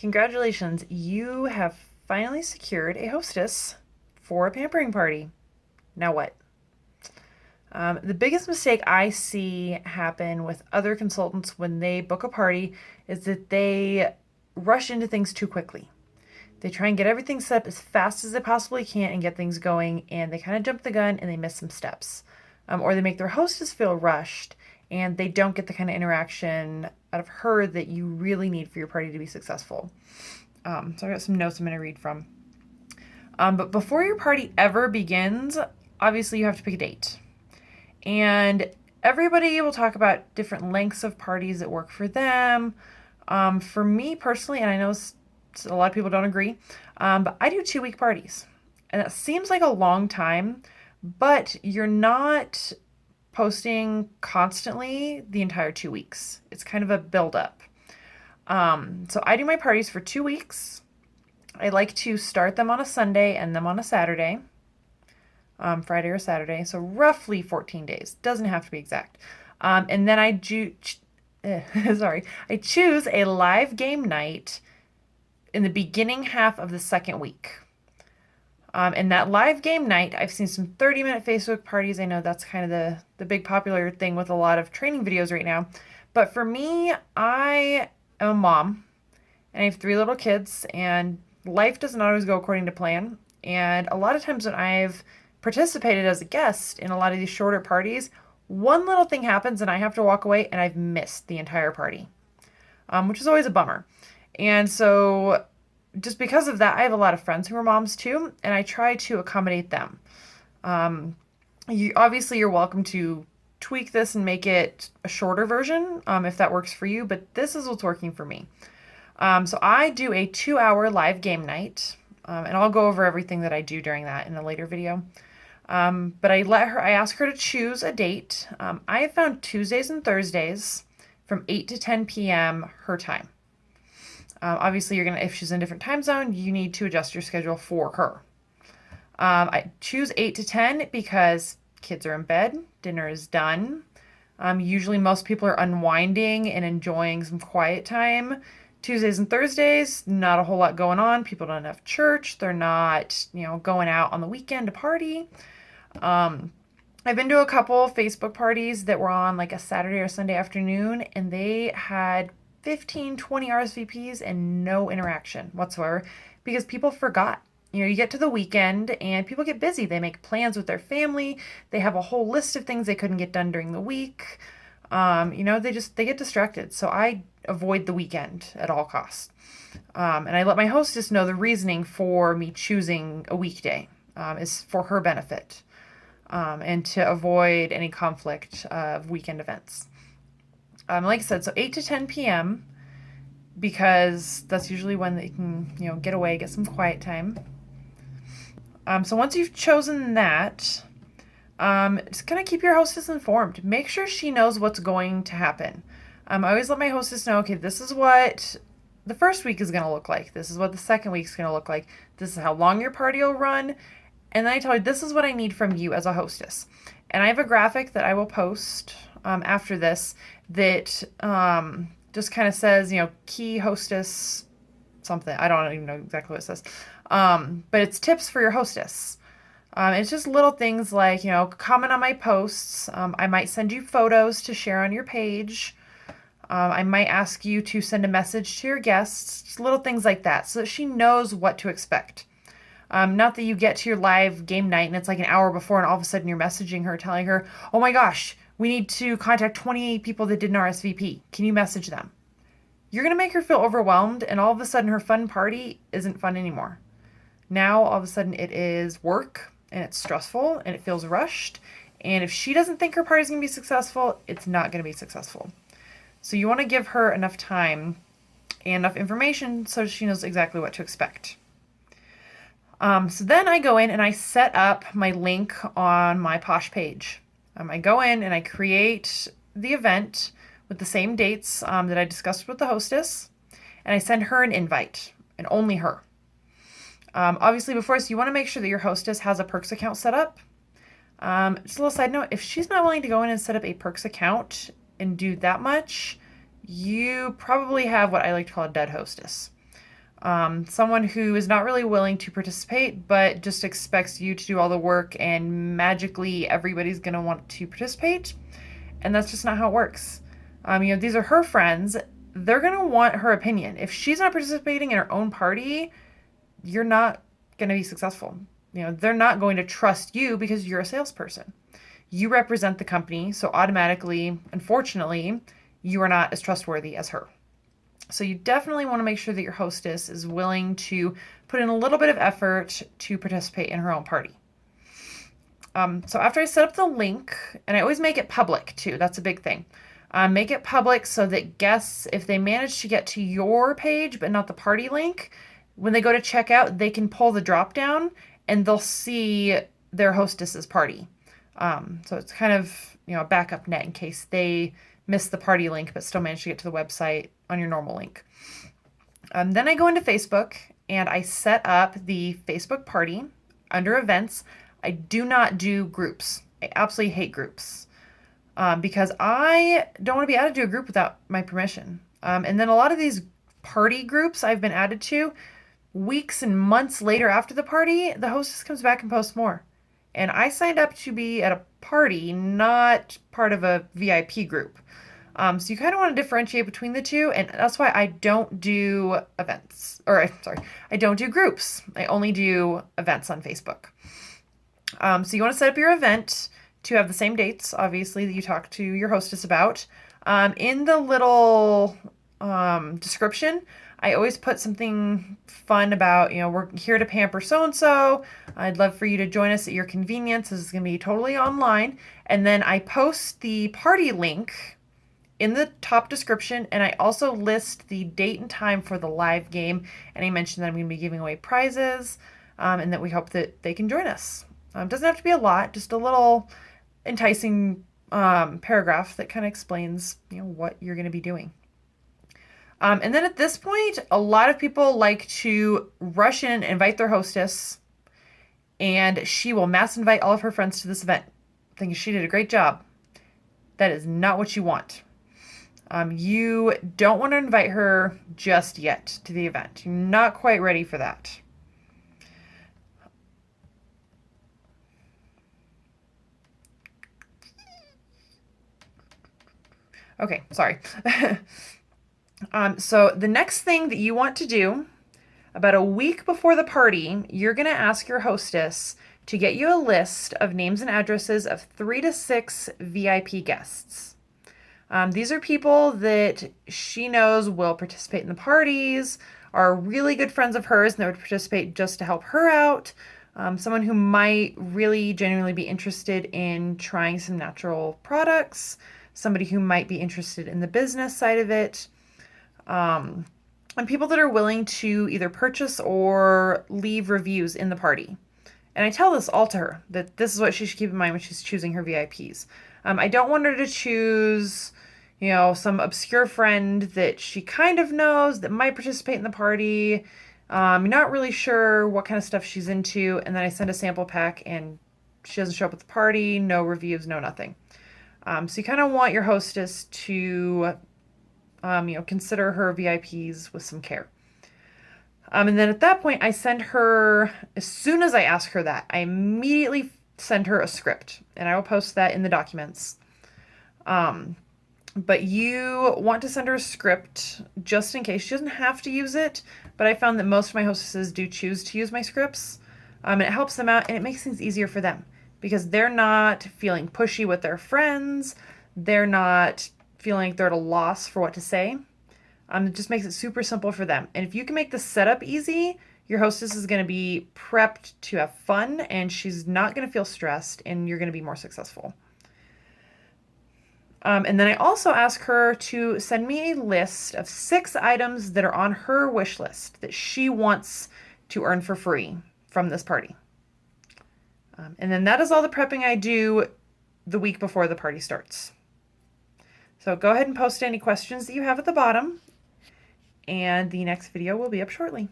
Congratulations, you have finally secured a hostess for a pampering party. Now what? The biggest mistake I see happen with other consultants when they book a party is that they rush into things too quickly. They try and get everything set up as fast as they possibly can and get things going, and they kind of jump the gun and they miss some steps. Or they make their hostess feel rushed and they don't get the kind of interaction out of her that you really need for your party to be successful. So I got some notes I'm going to read from. But before your party ever begins, obviously you have to pick a date. And everybody will talk about different lengths of parties that work for them. For me personally, and I know a lot of people don't agree, but I do 2-week parties. And it seems like a long time, but you're not posting constantly the entire 2 weeks. It's kind of a build-up. So I do my parties for 2 weeks. I like to start them on a Sunday and them on a Saturday, Friday or Saturday. So roughly 14 days. Doesn't have to be exact. And then I choose a live game night in the beginning half of the second week. And that live game night, I've seen some 30-minute Facebook parties. I know that's kind of the big popular thing with a lot of training videos right now. But for me, I am a mom, and I have 3 little kids, and life doesn't always go according to plan. And a lot of times when I've participated as a guest in a lot of these shorter parties, one little thing happens and I have to walk away and I've missed the entire party, which is always a bummer. And so just because of that, I have a lot of friends who are moms too, and I try to accommodate them. You're welcome to tweak this and make it a shorter version if that works for you, but this is what's working for me. So I do a 2-hour live game night, and I'll go over everything that I do during that in a later video. But I ask her to choose a date. I have found Tuesdays and Thursdays from 8 to 10 p.m. her time. Obviously, if she's in a different time zone, you need to adjust your schedule for her. I choose 8 to 10 because kids are in bed, dinner is done. Usually most people are unwinding and enjoying some quiet time. Tuesdays and Thursdays, not a whole lot going on. People don't have church. They're not, going out on the weekend to party. I've been to a couple Facebook parties that were on like a Saturday or Sunday afternoon, and they had 15, 20 RSVPs and no interaction whatsoever because people forgot. You get to the weekend and people get busy. They make plans with their family. They have a whole list of things they couldn't get done during the week. They get distracted. So I avoid the weekend at all costs. And I let my hostess know the reasoning for me choosing a weekday is for her benefit and to avoid any conflict of weekend events. Like I said, so 8 to 10 p.m. because that's usually when they can, get away, get some quiet time. So once you've chosen that, just kind of keep your hostess informed. Make sure she knows what's going to happen. I always let my hostess know, okay, this is what the first week is going to look like. This is what the second week is going to look like. This is how long your party will run. And then I tell her, this is what I need from you as a hostess. And I have a graphic that I will post after this that just kind of says, key hostess something. I don't even know exactly what it says. But it's tips for your hostess. It's just little things like, comment on my posts. I might send you photos to share on your page. I might ask you to send a message to your guests. Just little things like that so that she knows what to expect. Not that you get to your live game night and it's like an hour before and all of a sudden you're messaging her telling her, oh my gosh, we need to contact 28 people that did an RSVP. Can you message them? You're going to make her feel overwhelmed and all of a sudden her fun party isn't fun anymore. Now all of a sudden it is work and it's stressful and it feels rushed. And if she doesn't think her party is going to be successful, it's not going to be successful. So you want to give her enough time and enough information so she knows exactly what to expect. So then I go in and I set up my link on my Posh page. I go in and I create the event with the same dates that I discussed with the hostess, and I send her an invite, and only her. Obviously, before this, you want to make sure that your hostess has a Perks account set up. Just a little side note, if she's not willing to go in and set up a Perks account and do that much, you probably have what I like to call a dead hostess. Someone who is not really willing to participate, but just expects you to do all the work and magically everybody's going to want to participate. And that's just not how it works. These are her friends. They're going to want her opinion. If she's not participating in her own party, you're not going to be successful. They're not going to trust you because you're a salesperson. You represent the company, so automatically, unfortunately, you are not as trustworthy as her. So you definitely want to make sure that your hostess is willing to put in a little bit of effort to participate in her own party. So after I set up the link, and I always make it public too, that's a big thing. Make it public so that guests, if they manage to get to your page but not the party link, when they go to checkout, they can pull the drop down and they'll see their hostess's party. So it's kind of a backup net in case they miss the party link but still manage to get to the website on your normal link. Then I go into Facebook and I set up the Facebook party under events. I do not do groups. I absolutely hate groups because I don't want to be added to a group without my permission. And then a lot of these party groups I've been added to, weeks and months later after the party, the hostess comes back and posts more. And I signed up to be at a party, not part of a VIP group. So you kind of want to differentiate between the two, and that's why I don't do events, I don't do groups. I only do events on Facebook. So you want to set up your event to have the same dates, obviously, that you talk to your hostess about. In the little description, I always put something fun about, we're here to pamper so-and-so. I'd love for you to join us at your convenience. This is going to be totally online. And then I post the party link in the top description, and I also list the date and time for the live game. And I mentioned that I'm going to be giving away prizes and that we hope that they can join us. It doesn't have to be a lot, just a little enticing paragraph that kind of explains, what you're going to be doing. And then at this point, a lot of people like to rush in and invite their hostess, and she will mass invite all of her friends to this event, thinking she did a great job. That is not what you want. You don't want to invite her just yet to the event. You're not quite ready for that. Okay, sorry. So the next thing that you want to do, about a week before the party, you're going to ask your hostess to get you a list of names and addresses of 3 to 6 VIP guests. These are people that she knows will participate in the parties, are really good friends of hers, and that would participate just to help her out. Someone who might really genuinely be interested in trying some natural products, somebody who might be interested in the business side of it, and people that are willing to either purchase or leave reviews in the party. And I tell this all to her, that this is what she should keep in mind when she's choosing her VIPs. I don't want her to choose, some obscure friend that she kind of knows that might participate in the party. Not really sure what kind of stuff she's into, and then I send a sample pack and she doesn't show up at the party, no reviews, no nothing. So you kind of want your hostess to, consider her VIPs with some care. And then at that point, I send her, as soon as I ask her that, I immediately send her a script, and I will post that in the documents. But you want to send her a script just in case. She doesn't have to use it, but I found that most of my hostesses do choose to use my scripts. And it helps them out, and it makes things easier for them because they're not feeling pushy with their friends. They're not feeling like they're at a loss for what to say. It just makes it super simple for them. And if you can make the setup easy, your hostess is going to be prepped to have fun, and she's not going to feel stressed, and you're going to be more successful. And then I also ask her to send me a list of 6 items that are on her wish list that she wants to earn for free from this party. And then that is all the prepping I do the week before the party starts. So go ahead and post any questions that you have at the bottom, and the next video will be up shortly.